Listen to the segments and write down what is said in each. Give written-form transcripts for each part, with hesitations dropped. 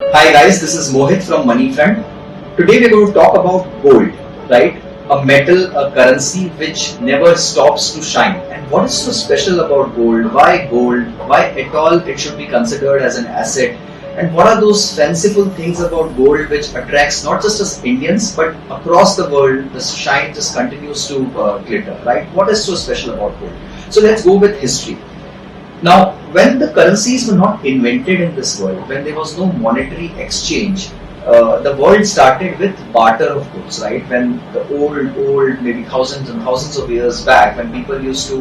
Hi guys, this is Mohit from Moneyfront. Today we're going to talk about gold, right? A metal, a currency which never stops to shine. And what is so special about gold? Why gold? Why at all it should be considered as an asset? And what are those fanciful things about gold which attracts not just us Indians but across the world? The shine just continues to glitter, right? What is so special about gold? So let's go with history. Now, when the currencies were not invented in this world, when there was no monetary exchange, the world started with barter of goods, right? When the old, maybe thousands and thousands of years back, when people used to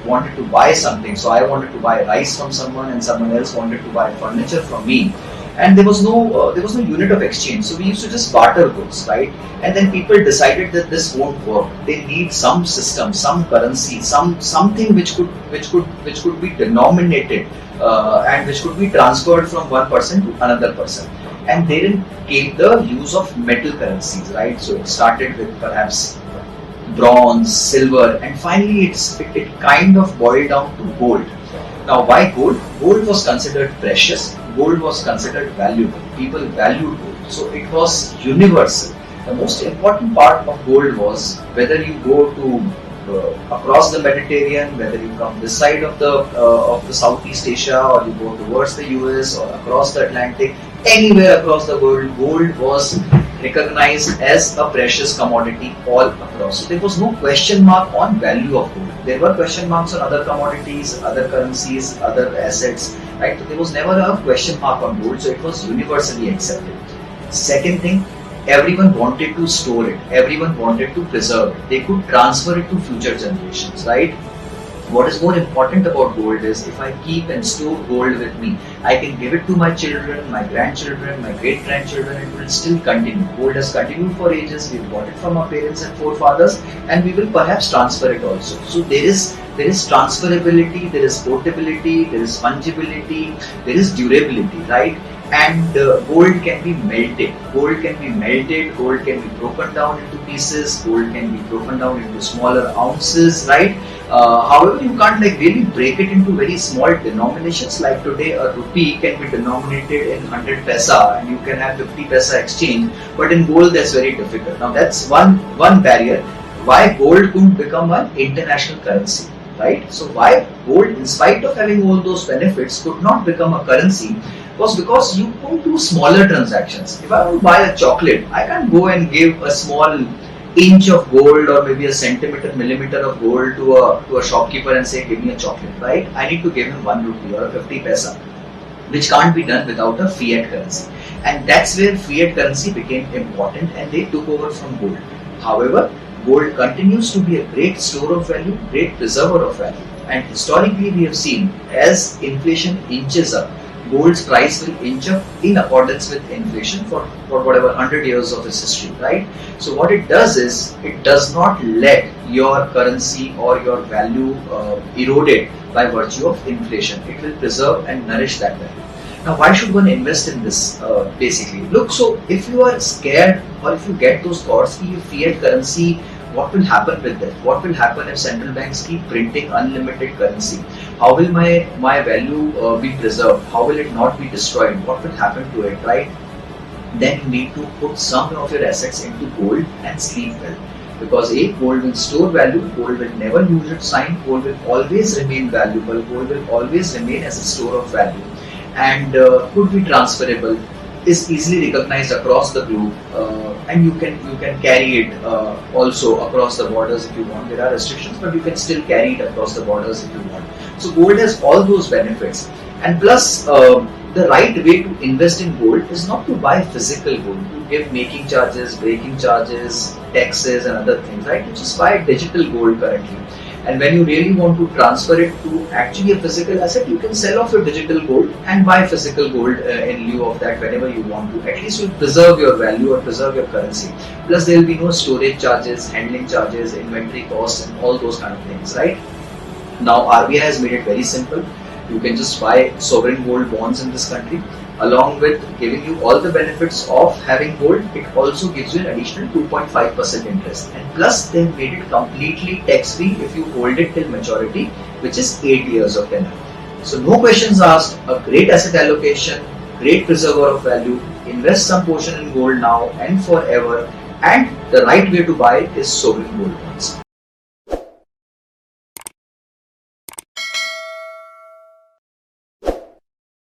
wanted to buy something, so I wanted to buy rice from someone, and someone else wanted to buy furniture from me, and there was no unit of exchange, so we used to just barter goods, right? And then people decided that this won't work. They need some system, some currency, something which could be denominated and which could be transferred from one person to another person. And therein came the use of metal currencies, right? So it started with perhaps bronze, silver, and finally it kind of boiled down to gold. Now, why gold? Gold was considered precious. Gold was considered valuable. People valued gold. So it was universal. The most important part of gold was whether you go to across the Mediterranean, whether you come this side of the Southeast Asia, or you go towards the US or across the Atlantic, anywhere across the world, gold was recognized as a precious commodity all across. So there was no question mark on value of gold. There were question marks on other commodities, other currencies, other assets, right? So there was never a question mark on gold, so it was universally accepted. Second thing, everyone wanted to store it, everyone wanted to preserve it. They could transfer it to future generations, right? What is more important about gold is if I keep and store gold with me, I can give it to my children, my grandchildren, my great grandchildren, it will still continue. Gold has continued for ages, we bought it from our parents and forefathers, and we will perhaps transfer it also. So there is transferability, there is portability, there is fungibility, there is durability, right? And gold can be melted. Gold can be melted, gold can be broken down into pieces, gold can be broken down into smaller ounces, right? However, you can't like really break it into very small denominations. Like today, a rupee can be denominated in 100 paisa, and you can have 50 paisa exchange. But in gold, that's very difficult. Now, that's one barrier. Why gold couldn't become an international currency, right? So why gold, in spite of having all those benefits, could not become a currency was because you could do smaller transactions. If I want to buy a chocolate, I can't go and give a small inch of gold or maybe a centimeter, millimeter of gold to a shopkeeper and say, give me a chocolate, right? I need to give him 1 rupee or a 50 paisa, which can't be done without a fiat currency. And that's where fiat currency became important and they took over from gold. However, gold continues to be a great store of value, great preserver of value. And historically, we have seen as inflation inches up, gold's price will inch up in accordance with inflation for whatever 100 years of its history, right? So what it does is, it does not let your currency or your value eroded by virtue of inflation. It will preserve and nourish that value. Now, why should one invest in this basically? Look, so if you are scared or if you get those thoughts, fiat currency, what will happen with that? What will happen if central banks keep printing unlimited currency? How will my value be preserved? How will it not be destroyed? What will happen to it, right? Then you need to put some of your assets into gold and sleep well. Because A, gold will store value, gold will never lose its sign, gold will always remain valuable, gold will always remain as a store of value, and could be transferable, is easily recognized across the globe, and you can carry it also across the borders if you want. There are restrictions, but you can still carry it across the borders if you want. So gold has all those benefits, and plus the right way to invest in gold is not to buy physical gold. You give making charges, breaking charges, taxes, and other things, right? You just buy digital gold currently. And when you really want to transfer it to actually a physical asset, you can sell off your digital gold and buy physical gold in lieu of that whenever you want to. At least you preserve your value or preserve your currency. Plus, there will be no storage charges, handling charges, inventory costs, and all those kind of things, right? Now, RBI has made it very simple. You can just buy sovereign gold bonds in this country. Along with giving you all the benefits of having gold, it also gives you an additional 2.5% interest. And plus, they made it completely tax-free if you hold it till maturity, which is 8 years of tenure. So no questions asked, a great asset allocation, great preserver of value. Invest some portion in gold now and forever. And the right way to buy is sovereign gold bonds.